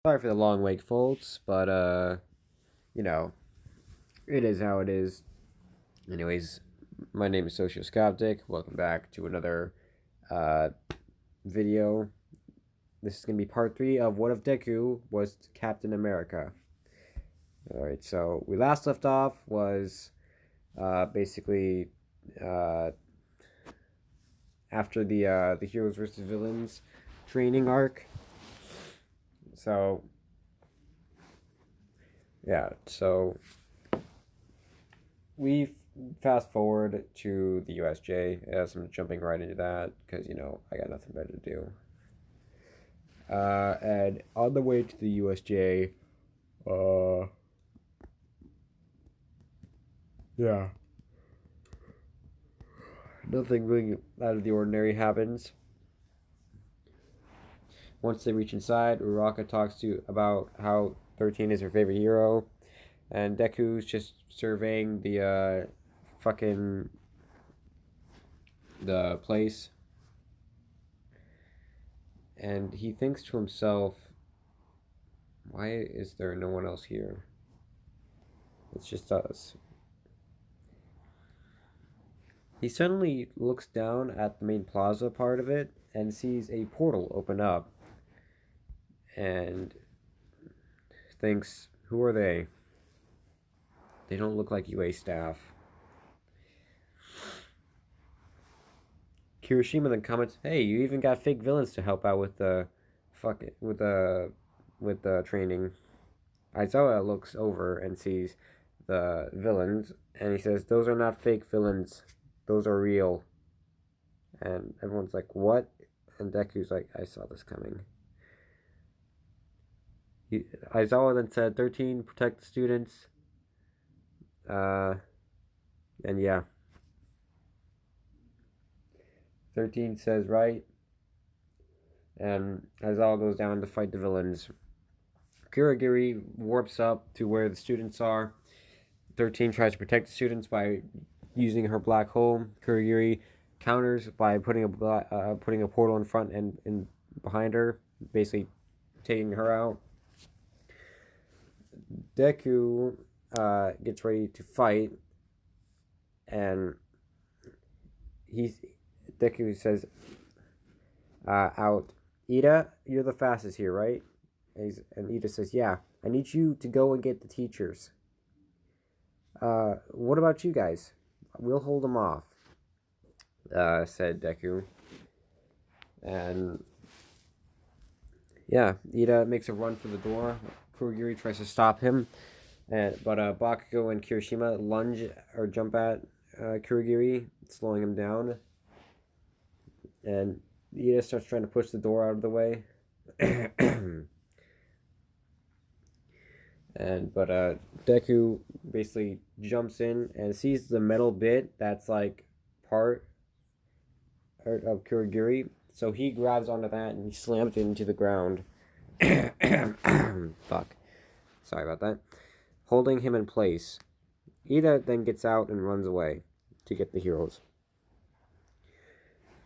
Sorry for the long wait, folks, but you know, it is how it is. Anyways, my name is Socioscoptic. Welcome back to another uh video. This is gonna be part 3 of What If Deku Was Captain America. Alright, so we last left off was basically uh after the heroes versus villains training arc. So yeah, so we fast forward to the USJ as I'm jumping right into that because I got nothing better to do. And on the way to the USJ, yeah, nothing really out of the ordinary happens. Once they reach inside, Uraka talks to about how 13 is her favorite hero, and Deku's just surveying the fucking the place, and he thinks to himself, why is there no one else here? It's just us. He suddenly looks down at the main plaza part of it and sees a portal open up and thinks, who are they? They don't look like UA staff. Kirishima then comments, hey, you even got fake villains to help out with the training. Aizawa looks over and sees the villains, and he says, those are not fake villains. Those are real. And everyone's like, what? And Deku's like, I saw this coming. Aizawa then said, 13, protect the students. And yeah. 13 says, right. And Aizawa goes down to fight the villains. Kurogiri warps up to where the students are. 13 tries to protect the students by using her black hole. Kurogiri counters by putting a portal in front and behind her, basically taking her out. Deku gets ready to fight, and Deku says out, Ida, you're the fastest here, right? And Ida says, yeah, I need you to go and get the teachers. What about you guys? We'll hold them off, said Deku. And yeah, Ida makes a run for the door. Kurogiri tries to stop him, but Bakugo and Kirishima lunge or jump at Kurogiri, slowing him down. And Ida starts trying to push the door out of the way. But Deku basically jumps in and sees the metal bit that's like part of Kurogiri. So he grabs onto that and he slams it into the ground. Fuck. Sorry about that. Holding him in place. Ida then gets out and runs away to get the heroes.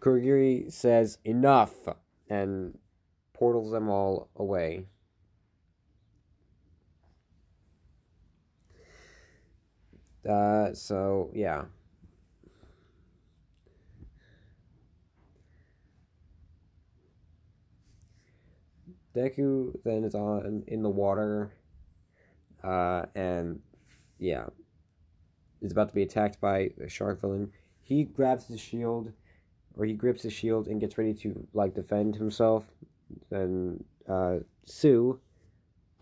Kurogiri says, enough, and portals them all away. So, yeah. Deku then is in the water, and yeah, is about to be attacked by a shark villain. He grabs the shield, or he grips the shield and gets ready to defend himself. Then Sue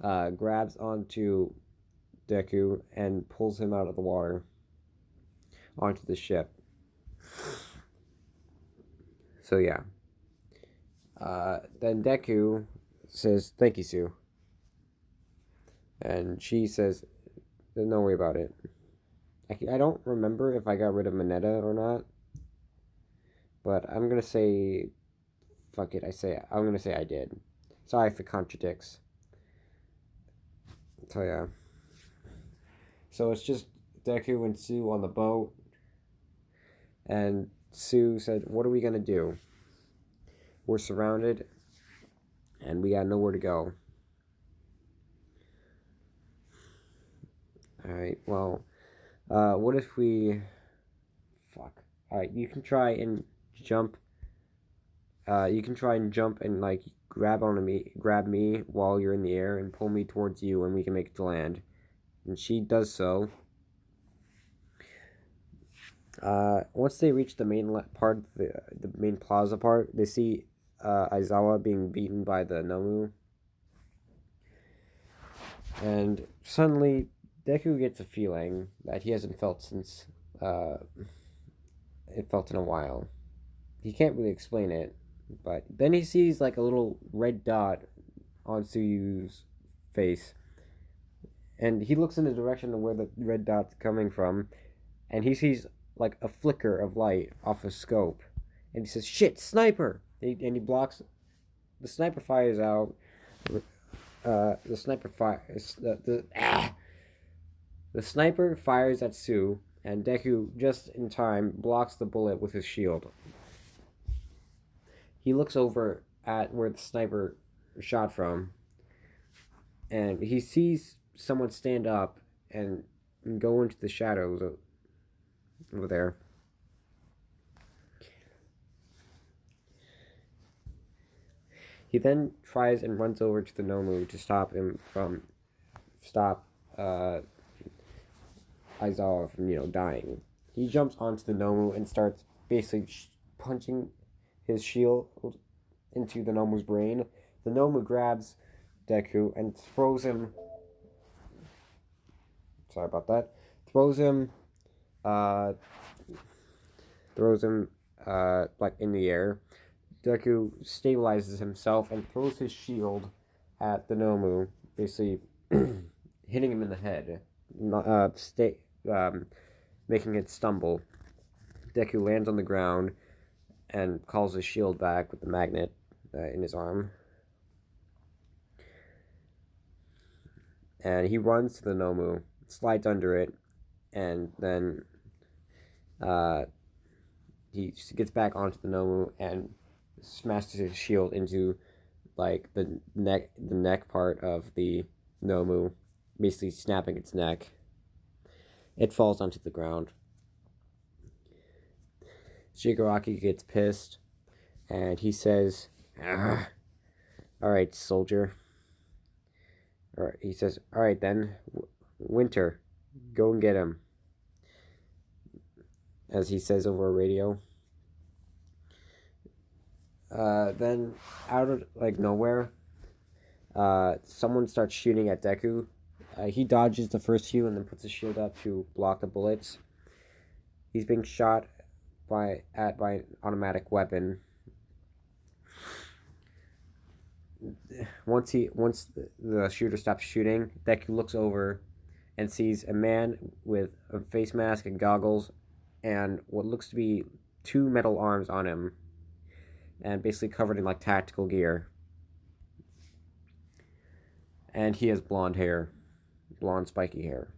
grabs onto Deku and pulls him out of the water onto the ship. So yeah. Then Deku says, thank you, Sue. And she says, don't worry about it. I don't remember if I got rid of Mineta or not. But I'm going to say, fuck it, I'm going to say I did. Sorry if it contradicts. So yeah. So it's just Deku and Sue on the boat. And Sue said, what are we going to do? We're surrounded, and we got nowhere to go. Alright, well, what if we... Fuck. Alright, you can try and jump. You can try and jump and, like, grab me while you're in the air and pull me towards you, and we can make it to land. And she does so. Once they reach the main part, the main plaza part, they see Aizawa being beaten by the Nomu. And suddenly, Deku gets a feeling that he hasn't felt since it felt in a while. He can't really explain it, but then he sees like a little red dot on Tsuyu's face. And he looks in the direction of where the red dot's coming from, and he sees like a flicker of light off a scope. And he says, "Shit, sniper!" And he blocks. The sniper fires out. The sniper fires. The sniper fires at Sue, and Deku, just in time, blocks the bullet with his shield. He looks over at where the sniper shot from, and he sees someone stand up and go into the shadows over there. He then tries and runs over to the Nomu to stop Aizawa from, dying. He jumps onto the Nomu and starts basically punching his shield into the Nomu's brain. The Nomu grabs Deku and throws him. Sorry about that. Throws him like in the air. Deku stabilizes himself and throws his shield at the Nomu, basically hitting him in the head, making it stumble. Deku lands on the ground and calls his shield back with the magnet in his arm. And he runs to the Nomu, slides under it, and then he gets back onto the Nomu and smashes his shield into like the neck part of the Nomu, basically snapping its neck. It falls onto the ground. Shigaraki gets pissed, and he says, "All right, soldier." He says, "All right then, Winter, go and get him." As he says over a radio. Then out of like nowhere, someone starts shooting at Deku. He dodges the first few and then puts his shield up to block the bullets. He's being shot by an automatic weapon. Once the shooter stops shooting, Deku looks over and sees a man with a face mask and goggles and what looks to be 2 metal arms on him, and basically covered in like tactical gear. And he has blonde spiky hair.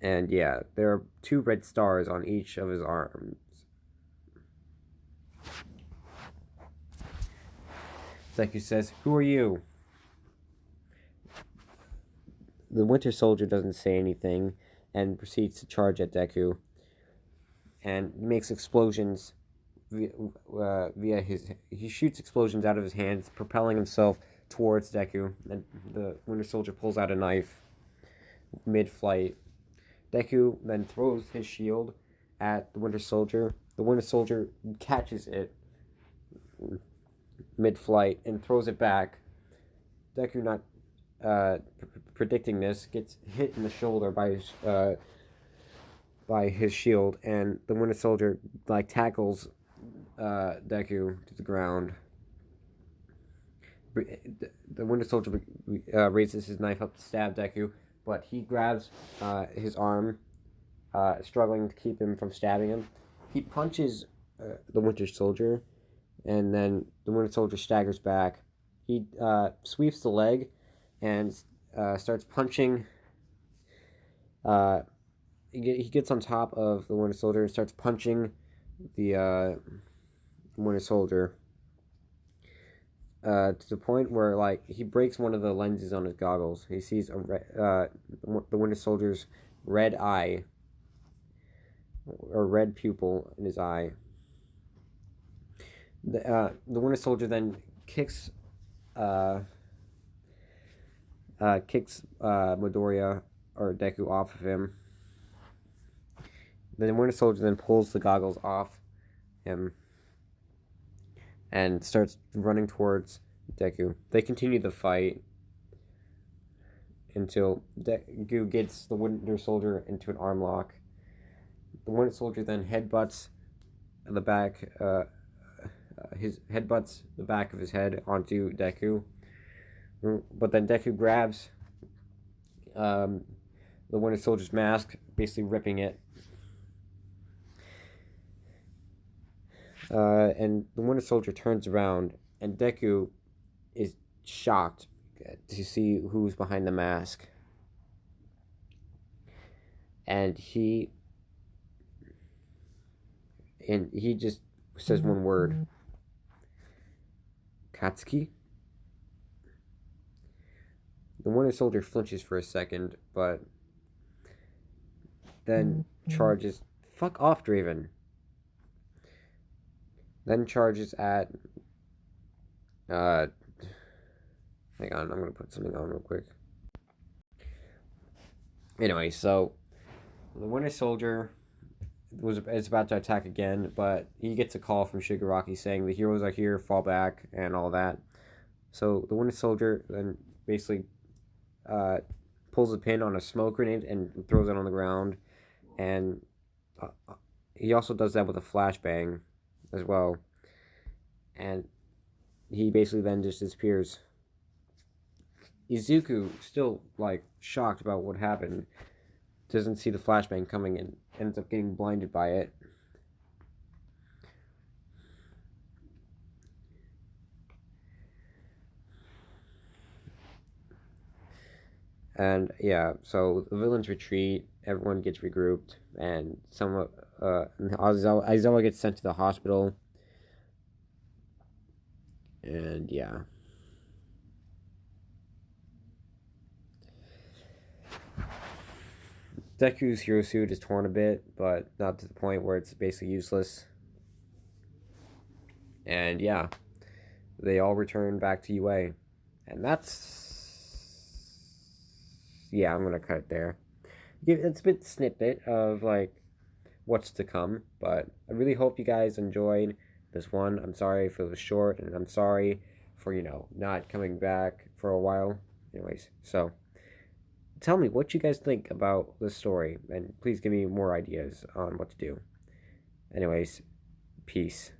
And yeah, there are 2 red stars on each of his arms. Deku says, "Who are you?" The Winter Soldier doesn't say anything and proceeds to charge at Deku. And makes explosions via his... He shoots explosions out of his hands, propelling himself towards Deku. And the Winter Soldier pulls out a knife mid-flight. Deku then throws his shield at the Winter Soldier. The Winter Soldier catches it mid-flight and throws it back. Deku, not predicting this, gets hit in the shoulder by his shield, and the Winter Soldier like tackles Deku to the ground. The Winter Soldier raises his knife up to stab Deku, but he grabs his arm, struggling to keep him from stabbing him. He punches the Winter Soldier, and then the Winter Soldier staggers back. He sweeps the leg and starts punching. He gets on top of the Winter Soldier and starts punching the Winter Soldier. to the point where like he breaks one of the lenses on his goggles. He sees the Winter Soldier's red eye or red pupil in his eye. The Winter Soldier then uh, kicks Midoriya or Deku off of him. The Winter Soldier then pulls the goggles off him and starts running towards Deku. They continue the fight until Deku gets the Winter Soldier into an arm lock. The Winter Soldier then headbutts the back, his headbutts the back of his head onto Deku. But then Deku grabs the Winter Soldier's mask, basically ripping it. And the Winter Soldier turns around, and Deku is shocked to see who's behind the mask. And he just says one word. Katsuki? The Winter Soldier flinches for a second, but then charges. Fuck off, Draven. Then charges at. Hang on, I'm gonna put something on real quick. Anyway, so the Winter Soldier is about to attack again, but he gets a call from Shigaraki saying the heroes are here, fall back, and all that. So the Winter Soldier then basically pulls a pin on a smoke grenade and throws it on the ground, and he also does that with a flashbang as well, and he basically then just disappears. Izuku, still like shocked about what happened, doesn't see the flashbang coming and ends up getting blinded by it. And yeah, so the villains retreat, everyone gets regrouped, and Aizawa gets sent to the hospital. And yeah. Deku's hero suit is torn a bit, but not to the point where it's basically useless. And yeah, they all return back to UA. And that's. Yeah, I'm gonna cut it there. It's a bit snippet of like what's to come, but I really hope you guys enjoyed this one. I'm sorry if it was short, and I'm sorry for not coming back for a while. Anyways, so tell me what you guys think about this story, and please give me more ideas on what to do. Anyways, peace.